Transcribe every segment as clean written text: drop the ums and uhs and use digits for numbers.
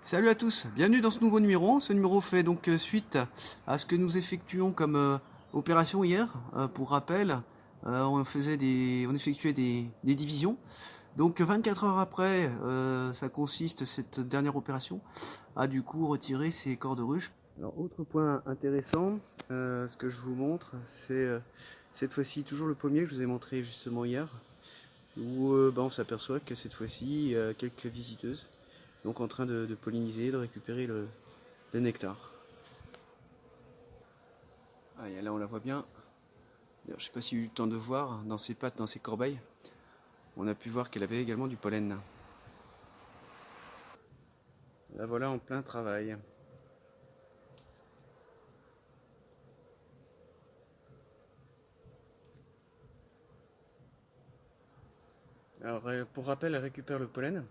Salut à tous, bienvenue dans ce nouveau numéro. Ce numéro fait donc suite à ce que nous effectuons comme opération hier. Pour rappel, on effectuait des divisions. Donc 24 heures après, ça consiste, cette dernière opération, à du coup retirer ces corps de ruche. Alors autre point intéressant, ce que je vous montre, c'est cette fois-ci toujours le pommier que je vous ai montré justement hier, où on s'aperçoit que cette fois-ci, il y a quelques visiteuses. Donc en train de polliniser, de récupérer le nectar. Ah, et là on la voit bien. Je ne sais pas s'il y a eu le temps de voir dans ses pattes, dans ses corbeilles. On a pu voir qu'elle avait également du pollen. La voilà en plein travail. Alors pour rappel, elle récupère le pollen.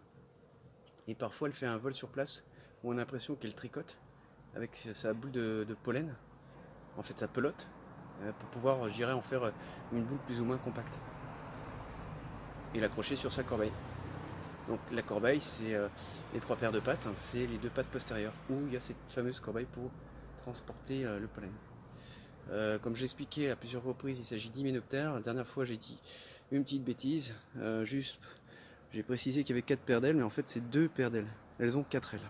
Et parfois elle fait un vol sur place où on a l'impression qu'elle tricote avec sa boule de pollen. En fait sa pelote. Pour pouvoir, j'irais en faire une boule plus ou moins compacte. Et l'accrocher sur sa corbeille. Donc la corbeille, c'est les trois paires de pattes, hein, c'est les deux pattes postérieures, où il y a cette fameuse corbeille pour transporter le pollen. Comme je l'ai expliqué à plusieurs reprises, il s'agit d'hyménoptères. La dernière fois, j'ai dit une petite bêtise. J'ai précisé qu'il y avait 4 paires d'ailes, mais en fait, c'est 2 paires d'ailes. Elles ont 4 ailes.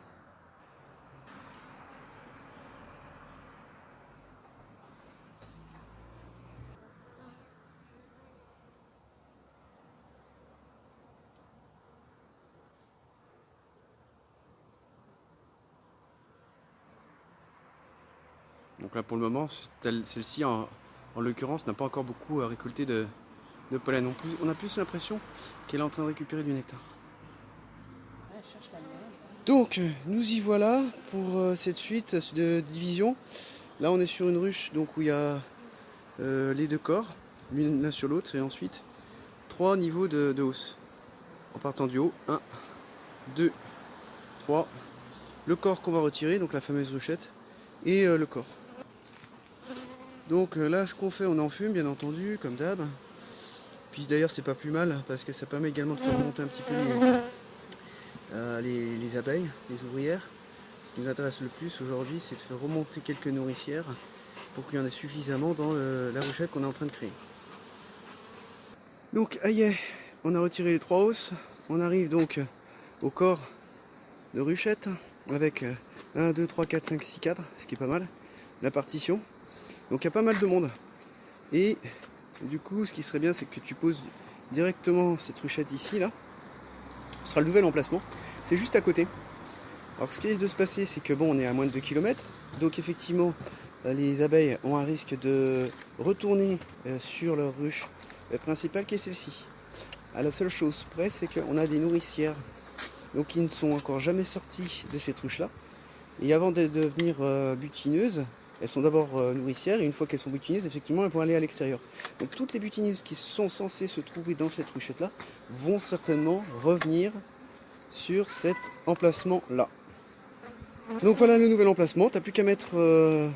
Donc là, pour le moment, celle-ci, en l'occurrence, n'a pas encore beaucoup récolté de pollen. On a plus l'impression qu'elle est en train de récupérer du nectar. Donc, nous y voilà pour cette suite de division. Là, on est sur une ruche donc, où il y a les deux corps, l'un sur l'autre, et ensuite 3 niveaux de hausse. En partant du haut, 1, 2, 3. Le corps qu'on va retirer, donc la fameuse ruchette, et le corps. Donc là, ce qu'on fait, on enfume, bien entendu, comme d'hab. Puis d'ailleurs, c'est pas plus mal, parce que ça permet également de faire remonter un petit peu les abeilles, les ouvrières. Ce qui nous intéresse le plus aujourd'hui, c'est de faire remonter quelques nourricières pour qu'il y en ait suffisamment dans la ruchette qu'on est en train de créer. Donc, aïe, on a retiré les 3 hausses. On arrive donc au corps de ruchette avec 1, 2, 3, 4, 5, 6 cadres, ce qui est pas mal. La partition. Donc, il y a pas mal de monde. Et du coup, ce qui serait bien, c'est que tu poses directement cette ruchette ici, là. Ce sera le nouvel emplacement. C'est juste à côté. Alors, ce qui risque de se passer, c'est que bon, on est à moins de 2 km. Donc, effectivement, les abeilles ont un risque de retourner sur leur ruche principale qui est celle-ci. À la seule chose près, c'est qu'on a des nourricières donc, qui ne sont encore jamais sorties de cette ruche-là. Et avant de devenir butineuses, elles sont d'abord nourricières, et une fois qu'elles sont butineuses, effectivement, elles vont aller à l'extérieur. Donc toutes les butineuses qui sont censées se trouver dans cette ruchette-là vont certainement revenir sur cet emplacement-là. Donc voilà le nouvel emplacement. Tu n'as plus qu'à mettre le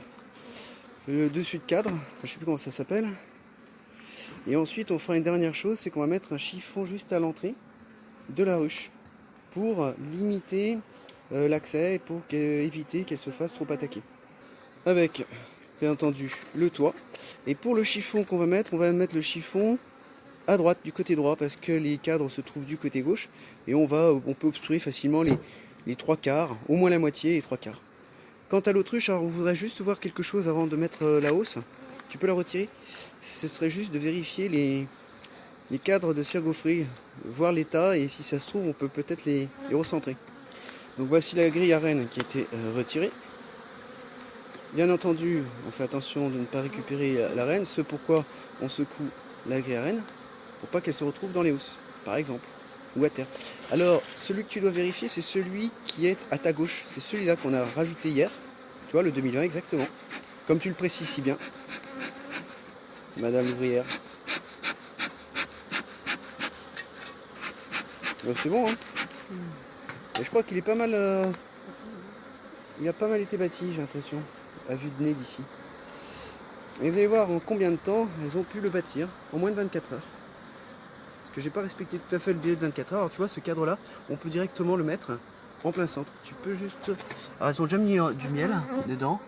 dessus de cadre, je ne sais plus comment ça s'appelle. Et ensuite, on fera une dernière chose, c'est qu'on va mettre un chiffon juste à l'entrée de la ruche pour limiter l'accès et pour éviter qu'elle se fasse trop attaquer. Avec, bien entendu, le toit. Et pour le chiffon qu'on va mettre, on va mettre le chiffon à droite, du côté droit, parce que les cadres se trouvent du côté gauche. Et on peut obstruer facilement les 3 quarts, au moins la moitié, les 3 quarts. Quant à l'autruche, alors on voudrait juste voir quelque chose avant de mettre la hausse. Tu peux la retirer. Ce serait juste de vérifier les cadres de cire gaufrée, voir l'état, et si ça se trouve, on peut peut-être les recentrer. Donc voici la grille à rennes qui a été retirée. Bien entendu, on fait attention de ne pas récupérer la reine, ce pourquoi on secoue la grille à rennes, pour pas qu'elle se retrouve dans les housses, par exemple, ou à terre. Alors, celui que tu dois vérifier, c'est celui qui est à ta gauche. C'est celui-là qu'on a rajouté hier, tu vois, le 2020 exactement, comme tu le précises si bien, Madame l'ouvrière. C'est bon, hein. Et je crois qu'il est pas mal... il a pas mal été bâti, j'ai l'impression, à vue de nez d'ici. Et vous allez voir en combien de temps elles ont pu le bâtir, en moins de 24 heures. Parce que j'ai pas respecté tout à fait le délai de 24 heures. Alors tu vois, ce cadre-là, on peut directement le mettre en plein centre. Tu peux juste... Alors ils ont déjà mis du miel dedans.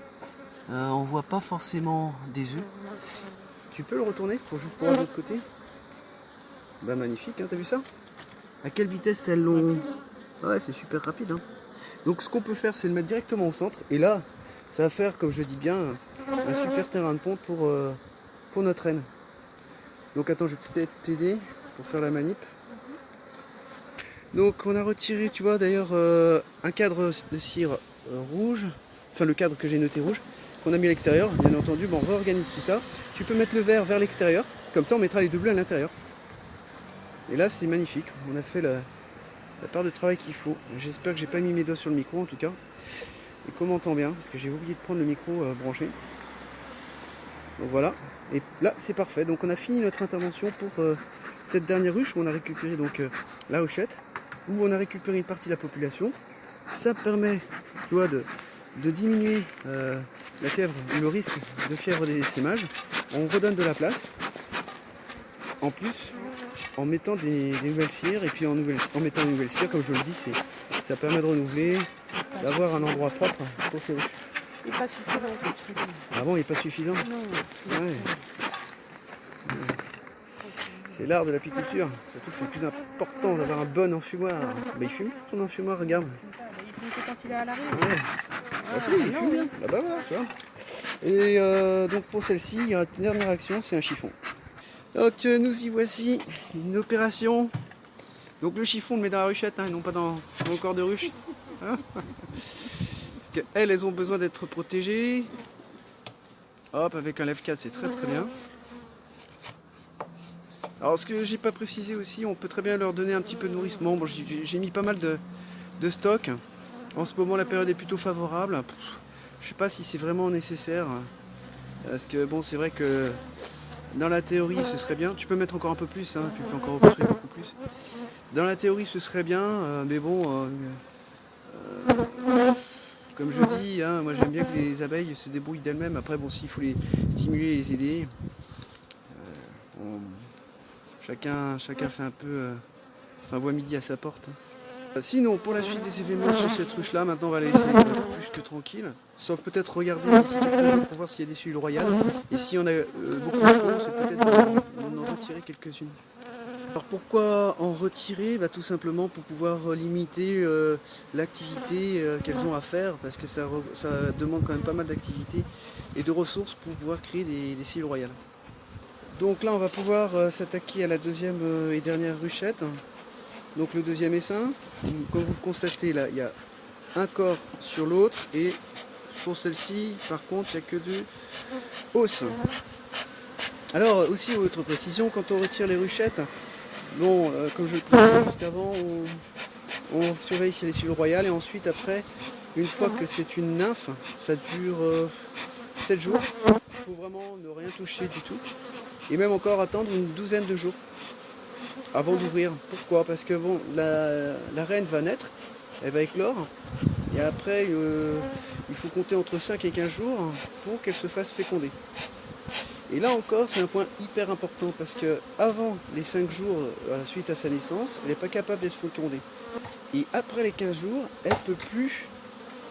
On voit pas forcément des œufs. Tu peux le retourner pour juste voir de l'autre côté. Bah magnifique, hein, t'as vu ça? À quelle vitesse elles l'ont... Ouais, c'est super rapide. Hein. Donc ce qu'on peut faire, c'est le mettre directement au centre. Et là, ça va faire, comme je dis bien, un super terrain de ponte pour notre reine. Donc attends, je vais peut-être t'aider pour faire la manip. Donc on a retiré, tu vois d'ailleurs, un cadre de cire rouge. Enfin le cadre que j'ai noté rouge. Qu'on a mis à l'extérieur. Bien entendu, bon, on réorganise tout ça. Tu peux mettre le vert vers l'extérieur. Comme ça, on mettra les deux bleus à l'intérieur. Et là, c'est magnifique. On a fait la part de travail qu'il faut. J'espère que j'ai pas mis mes doigts sur le micro en tout cas. Et qu'on m'entend bien, parce que j'ai oublié de prendre le micro branché. Donc voilà. Et là, c'est parfait. Donc on a fini notre intervention pour cette dernière ruche où on a récupéré donc la ruchette, où on a récupéré une partie de la population. Ça permet, tu vois, de diminuer la fièvre, le risque de fièvre des sémages. On redonne de la place. En plus, en mettant des nouvelles cires, et puis en mettant des nouvelles cires, comme je le dis, ça permet de renouveler, d'avoir un endroit propre pour ces ruches. Il n'est pas suffisant. Ah bon, il n'est pas suffisant? Non. Ouais. C'est l'art de l'apiculture, surtout que c'est plus important d'avoir un bon enfumoir. Bah, il fume ton enfumoir, regarde. Il fume que quand il est à l'arrêt. Ouais. Ah, si, il fume bien. Bah voilà, tu vois. Et donc pour celle-ci, il y a une dernière action, c'est un chiffon. Donc nous y voici, une opération. Donc le chiffon on le met dans la ruchette, hein, non pas dans le corps de ruche. Hein, parce qu'elles, elles ont besoin d'être protégées. Hop, avec un lève-4, c'est très très bien. Alors ce que j'ai pas précisé aussi, on peut très bien leur donner un petit peu de nourrissement. Bon, j'ai mis pas mal de stock. En ce moment la période est plutôt favorable. Je sais pas si c'est vraiment nécessaire. Parce que bon, c'est vrai que dans la théorie ce serait bien. Tu peux mettre encore un peu plus, hein, tu peux encore construire beaucoup plus. Dans la théorie ce serait bien, mais bon, comme je dis, hein, moi j'aime bien que les abeilles se débrouillent d'elles-mêmes. Après bon, s'il faut les stimuler, les aider. Chacun fait un peu, enfin voit midi à sa porte. Sinon, pour la suite des événements sur cette ruche là, maintenant on va la laisser plus que tranquille. Sauf peut-être regarder ici quelques jours pour voir s'il y a des cellules royales. Et s'il y en a beaucoup trop, c'est peut-être d'en retirer quelques-unes. Alors pourquoi en retirer? Tout simplement pour pouvoir limiter l'activité qu'elles ont à faire, parce que ça demande quand même pas mal d'activité et de ressources pour pouvoir créer des cellules royales. Donc là on va pouvoir s'attaquer à la deuxième et dernière ruchette. Donc le deuxième essaim, comme vous le constatez là, il y a un corps sur l'autre et pour celle-ci par contre il n'y a que deux os. Alors aussi autre précision, quand on retire les ruchettes, bon comme je le précisais juste avant, on surveille si elle est cellules royales et ensuite après, une fois que c'est une nymphe, ça dure 7 jours. Il faut vraiment ne rien toucher du tout. Et même encore attendre une douzaine de jours avant d'ouvrir. Pourquoi? Parce que bon, la reine va naître, elle va éclore, et après il faut compter entre 5 et 15 jours pour qu'elle se fasse féconder. Et là encore, c'est un point hyper important parce que avant les 5 jours suite à sa naissance, elle n'est pas capable d'être fécondée. Et après les 15 jours, elle ne peut plus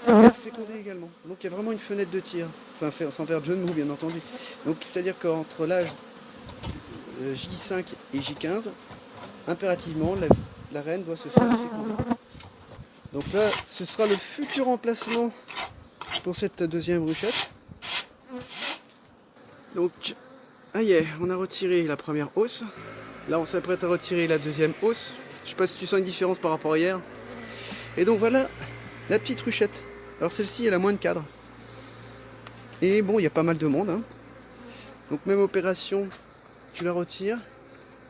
être fécondée également. Donc il y a vraiment une fenêtre de tir, enfin sans faire de jeu de mots bien entendu. Donc c'est-à-dire qu'entre l'âge J5 et J15, impérativement la reine doit se faire féconder. Donc là, ce sera le futur emplacement pour cette deuxième ruchette. Donc, on a retiré la première hausse. Là, on s'apprête à retirer la deuxième hausse. Je sais pas si tu sens une différence par rapport à hier. Et donc voilà la petite ruchette. Alors celle-ci, elle a moins de cadre. Et bon, il y a pas mal de monde. Hein. Donc même opération, tu la retires.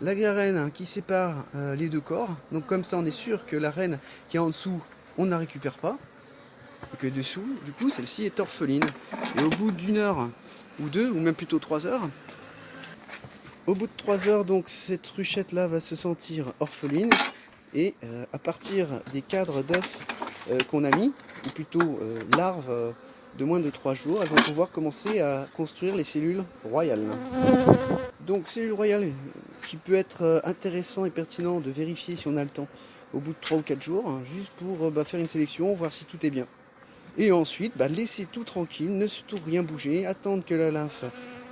La graine qui sépare les deux corps. Donc comme ça, on est sûr que la reine qui est en dessous, on ne la récupère pas. Et que dessous, du coup, celle-ci est orpheline. Et au bout d'une heure ou deux, ou même plutôt 3 heures, au bout de 3 heures, donc cette ruchette-là va se sentir orpheline. Et à partir des cadres d'œufs qu'on a mis, ou plutôt larves de moins de 3 jours, elles vont pouvoir commencer à construire les cellules royales. Donc cellules royales qui peut être intéressant et pertinent de vérifier si on a le temps au bout de 3 ou 4 jours, hein, juste pour faire une sélection, voir si tout est bien. Et ensuite, laisser tout tranquille, ne surtout rien bouger, attendre que la lymphe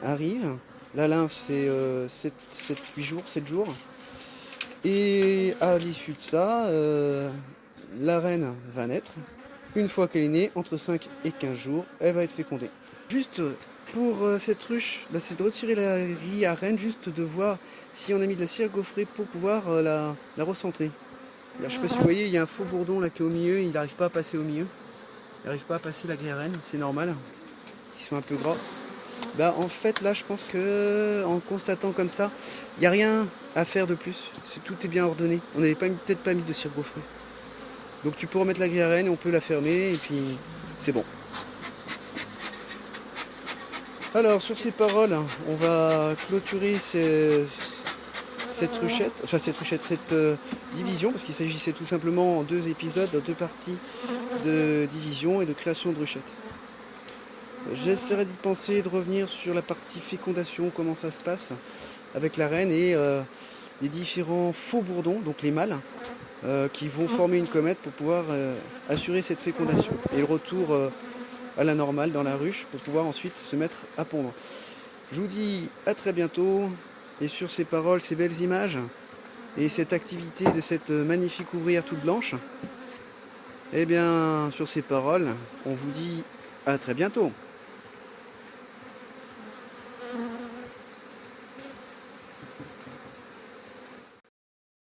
arrive. La lymphe, c'est 8 jours, 7 jours. Et à l'issue de ça, la reine va naître. Une fois qu'elle est née, entre 5 et 15 jours, elle va être fécondée. Juste pour cette ruche, c'est de retirer la grille à reine, juste de voir si on a mis de la cire gaufrée pour pouvoir la recentrer. Alors, je sais pas si vous voyez, il y a un faux bourdon là qui est au milieu, il n'arrive pas à passer au milieu. Il n'arrive pas à passer la grille à reine, c'est normal. Ils sont un peu gras. En fait là je pense que en constatant comme ça, il n'y a rien à faire de plus. Tout est bien ordonné. On n'avait peut-être pas mis de cire gaufrée. Donc tu peux remettre la grille à reine, on peut la fermer et puis c'est bon. Alors sur ces paroles, on va clôturer cette division, parce qu'il s'agissait tout simplement en 2 épisodes, 2 parties de division et de création de ruchettes. J'essaierai d'y penser, de revenir sur la partie fécondation, comment ça se passe avec la reine et les différents faux bourdons, donc les mâles, qui vont former une comète pour pouvoir assurer cette fécondation et le retour à la normale dans la ruche pour pouvoir ensuite se mettre à pondre. Je vous dis à très bientôt et sur ces paroles, ces belles images et cette activité de cette magnifique ouvrière toute blanche, sur ces paroles, on vous dit à très bientôt.